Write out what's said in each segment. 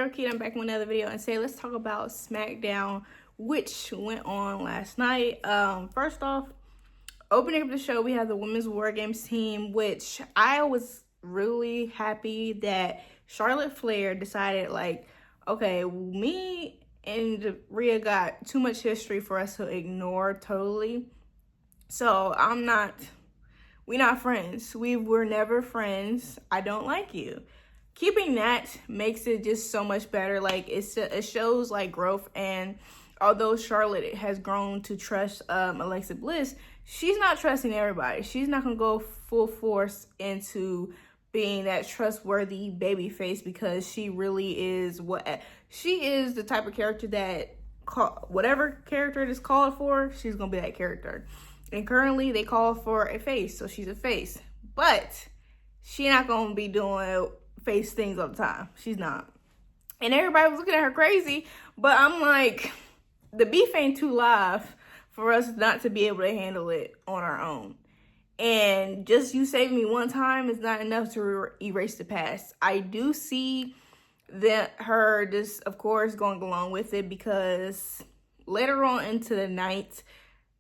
girl Keith. I'm back with another video, and today let's talk about Smackdown, which went on last night. First off, opening up the show, we have the Women's War Games team, which I was really happy that Charlotte Flair decided, like, okay, me and Rhea got too much history for us to ignore totally. So we're not friends. We were never friends. I don't like you. Keeping that makes it just so much better. Like, it shows like growth. And although Charlotte has grown to trust Alexa Bliss, she's not trusting everybody. She's not gonna go full force into being that trustworthy baby face, because she really is she is the type of character that whatever character it is called for, she's gonna be that character. And currently they call for a face, so she's a face. But she's not gonna be doing face things all the time. She's not. And everybody was looking at her crazy, but I'm like, the beef ain't too live for us not to be able to handle it on our own. And just you saving me one time is not enough to erase the past. I do see that her just, of course, going along with it, because later on into the night,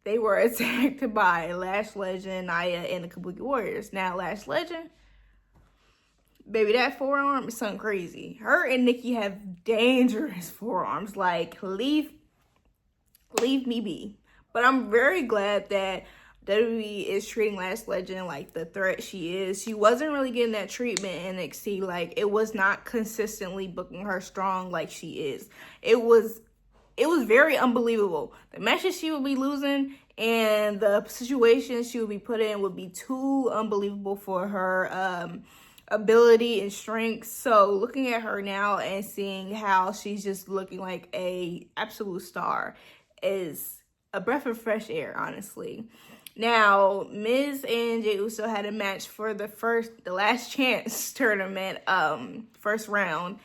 they were attacked by Lash Legend, Nia, and the Kabuki Warriors. Now, Lash Legend, baby, that forearm is something crazy. Her and Nikki have dangerous forearms. Like, leave me be. But I'm very glad that WWE is treating Lash Legend like the threat she is. She wasn't really getting that treatment in NXT. Like, it was not consistently booking her strong like she is. It was very unbelievable. The matches she would be losing and the situations she would be put in would be too unbelievable for her ability and strength. So looking at her now and seeing how she's just looking like a absolute star is a breath of fresh air, honestly. Now, Miz and Jey Uso had a match for the last chance tournament, first round.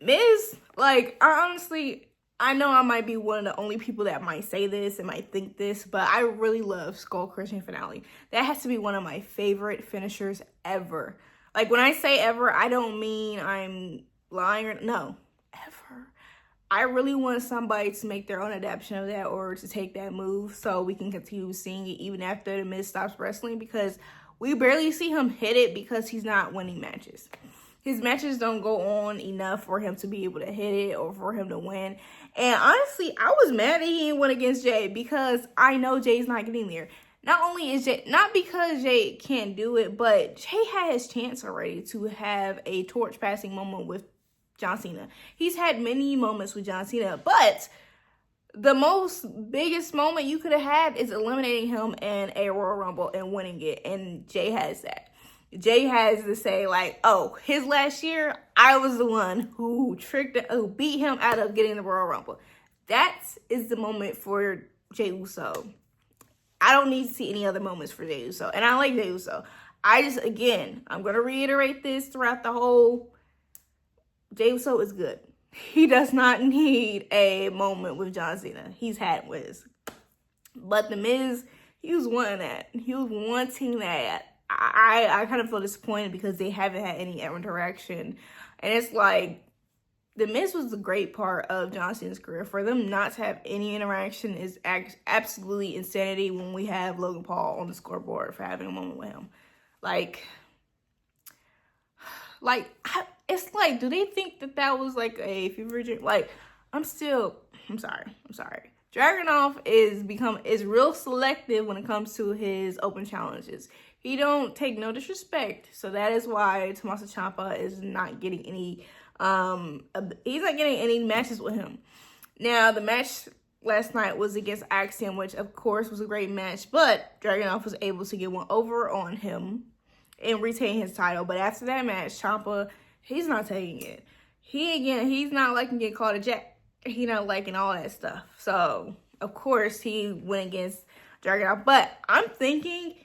Miz, like, I know I might be one of the only people that might say this and might think this, but I really love Skull Crushing Finale. That has to be one of my favorite finishers ever. Like, when I say ever, I don't mean I'm lying or no, ever. I really want somebody to make their own adaptation of that, or to take that move so we can continue seeing it even after the Miz stops wrestling, because we barely see him hit it because he's not winning matches. His matches don't go on enough for him to be able to hit it or for him to win. And honestly, I was mad that he didn't win against Jay, because I know Jay's not getting there. Not only is Jay, not because Jay can't do it, but Jay had his chance already to have a torch passing moment with John Cena. He's had many moments with John Cena, but the biggest moment you could have had is eliminating him in a Royal Rumble and winning it. And Jay has that. Jay has to say, like, oh, his last year, I was the one who beat him out of getting the Royal Rumble. That is the moment for Jey Uso. I don't need to see any other moments for Jey Uso. And I like Jey Uso. Again, I'm going to reiterate this throughout the whole. Jey Uso is good. He does not need a moment with John Cena. He's had Wiz. But The Miz, he was wanting that. He was wanting that. I kind of feel disappointed because they haven't had any interaction. And it's like, The Miz was the great part of John Cena's career. For them not to have any interaction is absolutely insanity when we have Logan Paul on the scoreboard for having a moment with him. It's like, do they think that was like a fever dream? Like, I'm sorry. Dragunov is real selective when it comes to his open challenges. He don't take no disrespect. So that is why Tommaso Ciampa is not getting any, he's not getting any matches with him. Now, the match last night was against Axiom, which of course was a great match, but Dragunov was able to get one over on him and retain his title. But after that match, Ciampa, he's not taking it. He's not liking getting called a jack. He's not liking all that stuff. So, of course, he went against Dragunov. But I'm thinking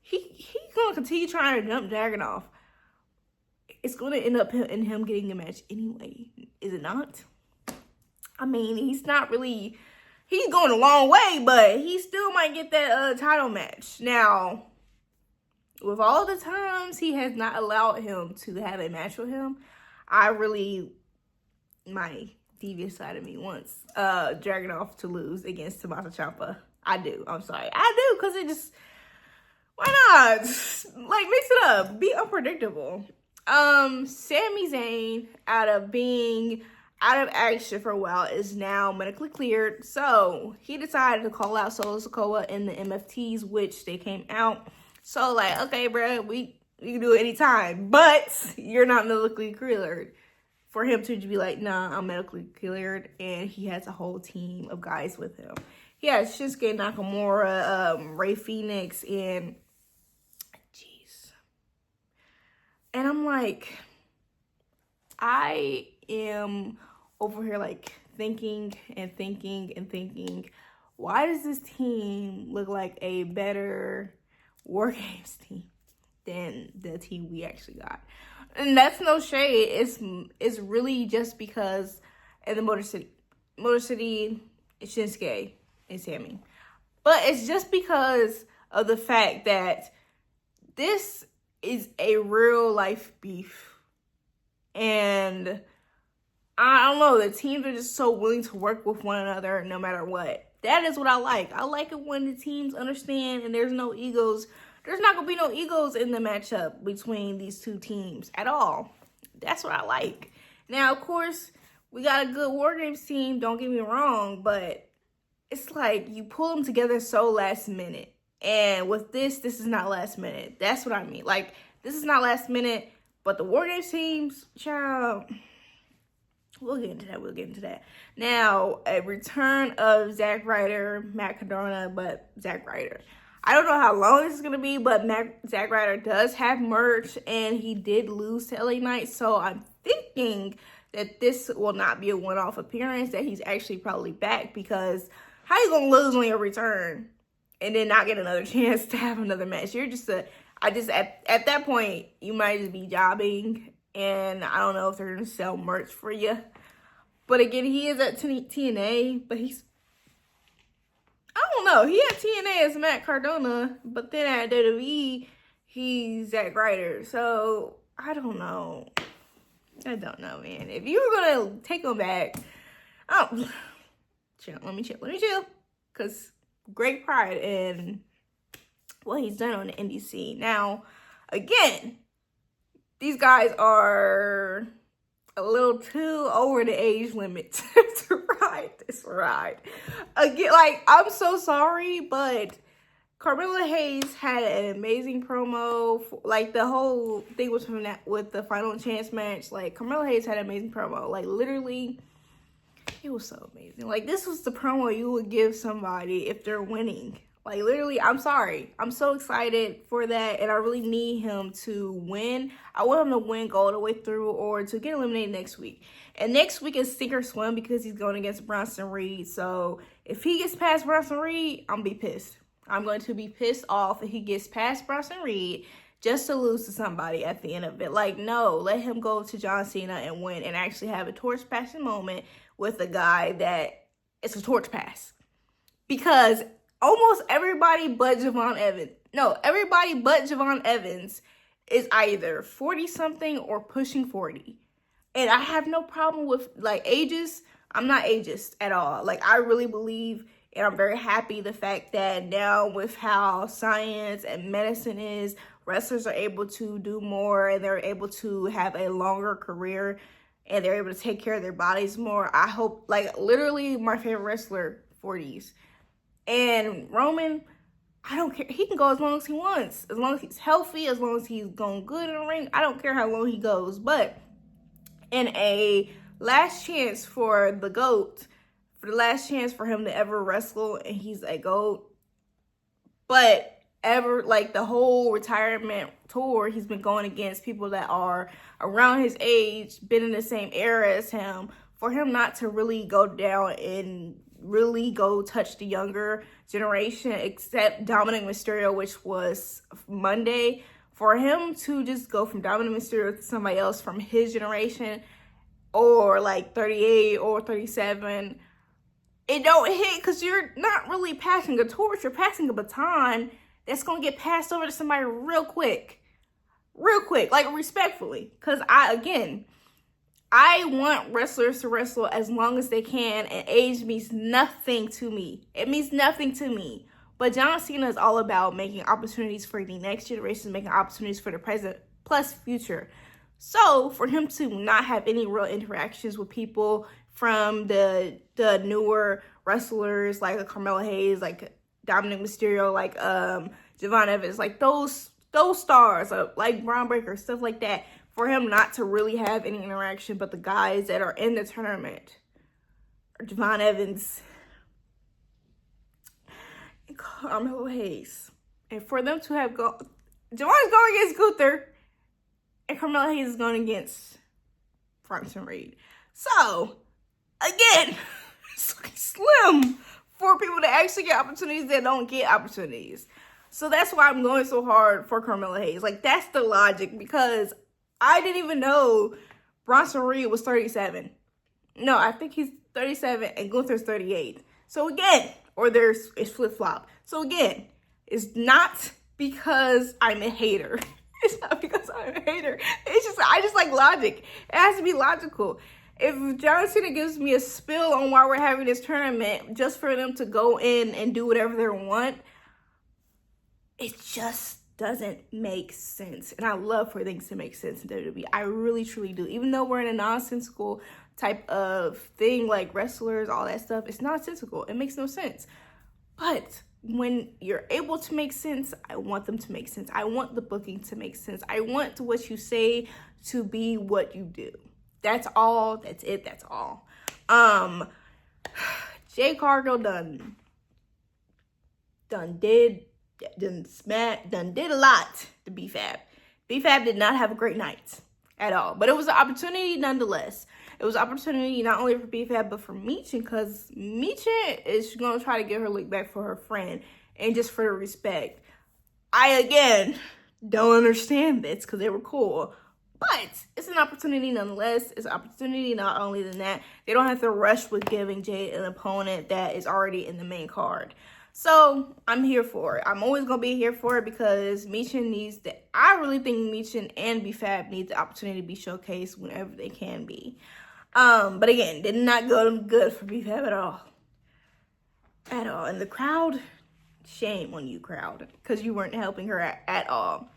he's going to continue trying to jump Dragunov. It's going to end up in him getting a match anyway. Is it not? I mean, he's not really. He's going a long way, but he still might get that title match. Now, with all the times he has not allowed him to have a match with him, my devious side of me wants Dragunov to lose against Tommaso Ciampa. I do. I'm sorry. I do, because it just, why not? Like, mix it up. Be unpredictable. Sami Zayn, out of being out of action for a while, is now medically cleared. So he decided to call out Solo Sikoa in the MFTs, which they came out. So, like, okay, bro, we can do it anytime, but you're not medically cleared. For him to be like, nah, I'm medically cleared, and he has a whole team of guys with him. He has Shinsuke Nakamura, Rey Fenix, and jeez. And I'm like, I am over here like thinking, why does this team look like a better War Games team than the team we actually got? And that's no shade. It's really just because in the Motor City, it's Shinsuke and Sami. But it's just because of the fact that this is a real life beef. And I don't know, the teams are just so willing to work with one another no matter what. That is what I like. I like it when the teams understand and there's no egos. There's not going to be no egos in the matchup between these two teams at all. That's what I like. Now, of course, we got a good War Games team, don't get me wrong, but it's like you pull them together so last minute. And with this is not last minute. That's what I mean. Like, this is not last minute, but the War Games teams, child, we'll get into that. Now, a return of Zack Ryder, Matt Cardona, but Zack Ryder. I don't know how long this is going to be, but Zack Ryder does have merch, and he did lose to LA Knight, so I'm thinking that this will not be a one-off appearance, that he's actually probably back, because how you going to lose on your return and then not get another chance to have another match? You're just at that point, you might just be jobbing, and I don't know if they're going to sell merch for you. But again, he is at TNA, but I don't know. He had TNA as Matt Cardona, but then at WWE, he's Zack Ryder. So, I don't know. Man. If you were going to take him back, let me chill. Because great pride in what he's done on the indie scene. Now, again, these guys are a little too over the age limit to ride this ride. Again, like, I'm so sorry, but Carmella Hayes had an amazing promo. Like, the whole thing was from that with the Final Chance match. Like, Carmella Hayes had an amazing promo. Like, literally, it was so amazing. Like, this was the promo you would give somebody if they're winning. Like, literally, I'm sorry. I'm so excited for that, and I really need him to win. I want him to win, go all the way through, or to get eliminated next week. And next week is sink or swim because he's going against Bronson Reed. So, if he gets past Bronson Reed, I'm going to be pissed. I'm going to be pissed off if he gets past Bronson Reed just to lose to somebody at the end of it. Like, no, let him go to John Cena and win and actually have a torch passing moment with a guy that it's a torch pass. Because almost everybody but Javon Evans is either 40-something or pushing 40. And I have no problem with, like, ages. I'm not ageist at all. Like, I really believe, and I'm very happy the fact that now with how science and medicine is, wrestlers are able to do more and they're able to have a longer career and they're able to take care of their bodies more. I hope, like, literally my favorite wrestler, 40s. And Roman, I don't care. He can go as long as he wants. As long as he's healthy, as long as he's going good in the ring. I don't care how long he goes. But in a last chance for the GOAT, for the last chance for him to ever wrestle, and he's a GOAT, but ever, like, the whole retirement tour, he's been going against people that are around his age, been in the same era as him, for him not to really go down and really go touch the younger generation, except DOMINIK Mysterio, which was Monday, for him to just go from DOMINIK Mysterio to somebody else from his generation, or like 38 or 37, it don't hit because you're not really passing a torch, you're passing a baton that's gonna get passed over to somebody real quick, like, respectfully. Because I want wrestlers to wrestle as long as they can, and age means nothing to me. It means nothing to me. But John Cena is all about making opportunities for the next generation, making opportunities for the present plus future. So for him to not have any real interactions with people from the newer wrestlers like Carmella Hayes, like DOMINIK Mysterio, like Javon Evans, like those stars, like Braun Breaker, stuff like that, for him not to really have any interaction, but the guys that are in the tournament are Javon Evans and Carmella Hayes. And for them to have Javon's going against Gunther and Carmella Hayes is going against Bronson Reed. So, again, it's slim for people to actually get opportunities that don't get opportunities. So that's why I'm going so hard for Carmella Hayes. Like, that's the logic, because I didn't even know Bronson Reed was 37. No, I think he's 37 and Gunther's 38. So again, it's flip-flop. So again, it's not because I'm a hater. It's not because I'm a hater. It's just, I just like logic. It has to be logical. If John Cena gives me a spill on why we're having this tournament just for them to go in and do whatever they want, it just doesn't make sense. And I love for things to make sense in WWE. I really, truly do. Even though we're in a nonsensical type of thing, like wrestlers, all that stuff, it's nonsensical. It makes no sense. But when you're able to make sense, I want them to make sense. I want the booking to make sense. I want what you say to be what you do. That's all. That's it. That's all. Jay Cargill done did a lot to B-Fab. B-Fab did not have a great night at all. But it was an opportunity nonetheless. It was an opportunity not only for B-Fab, but for Michin, because Michin is going to try to get her look back for her friend and just for the respect. I, again, don't understand this because they were cool. But it's an opportunity nonetheless. It's an opportunity not only than that. They don't have to rush with giving Jay an opponent that is already in the main card. So I'm here for it. I'm always going to be here for it because Michin needs that. I really think Michin and B-Fab need the opportunity to be showcased whenever they can be. But again, did not go good for B-Fab at all. At all. And the crowd, shame on you, crowd, because you weren't helping her at all.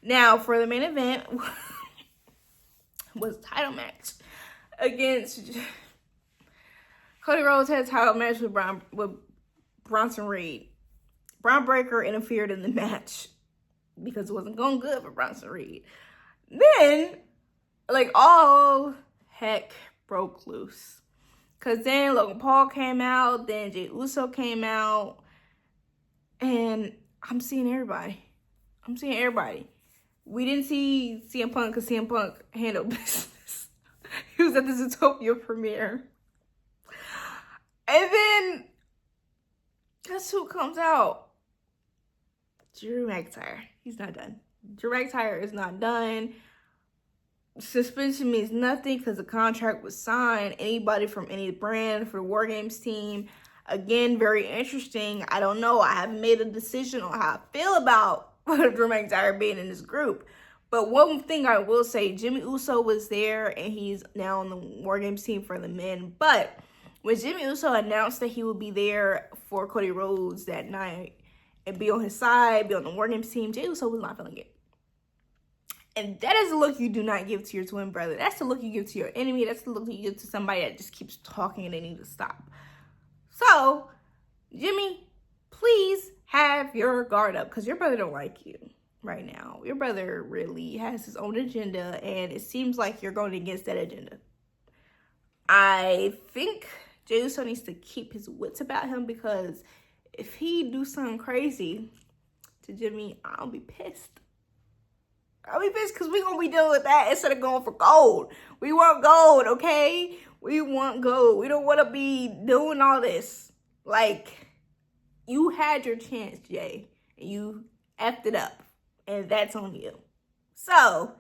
Now, for the main event was a title match against Cody Rhodes had a title match with Bronson Reed. Braun Breaker interfered in the match because it wasn't going good for Bronson Reed. Then, like, all heck broke loose. Because then Logan Paul came out, then Jey Uso came out, and I'm seeing everybody. We didn't see CM Punk because CM Punk handled business. He was at the Zootopia premiere. And then, guess who comes out? Drew McIntyre. He's not done. Drew McIntyre is not done. Suspension means nothing because the contract was signed. Anybody from any brand for the War Games team. Again, very interesting. I don't know. I haven't made a decision on how I feel about Drew McIntyre being in this group. But one thing I will say, Jimmy Uso was there and he's now on the War Games team for the men. But when Jimmy Uso announced that he would be there for Cody Rhodes that night and be on his side, be on the War Games team, Jey Uso was not feeling it. And that is the look you do not give to your twin brother. That's the look you give to your enemy. That's the look you give to somebody that just keeps talking and they need to stop. So, Jimmy, please have your guard up because your brother don't like you right now. Your brother really has his own agenda and it seems like you're going against that agenda. I think Jey Uso needs to keep his wits about him because if he do something crazy to Jimmy, I'll be pissed. I'll be pissed because we're going to be dealing with that instead of going for gold. We want gold, okay? We want gold. We don't want to be doing all this. Like, you had your chance, Jay, and you effed it up, and that's on you. So,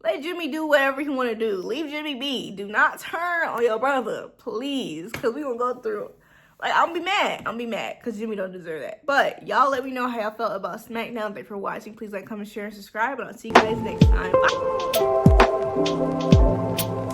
let Jimmy do whatever he want to do. Leave Jimmy be. Do not turn on your brother, please, because we're going to go through. Like, I'll be mad because Jimmy don't deserve that. But y'all let me know how y'all felt about Smackdown. Thanks for watching. Please like, comment, share, and subscribe. And I'll see you guys next time. Bye.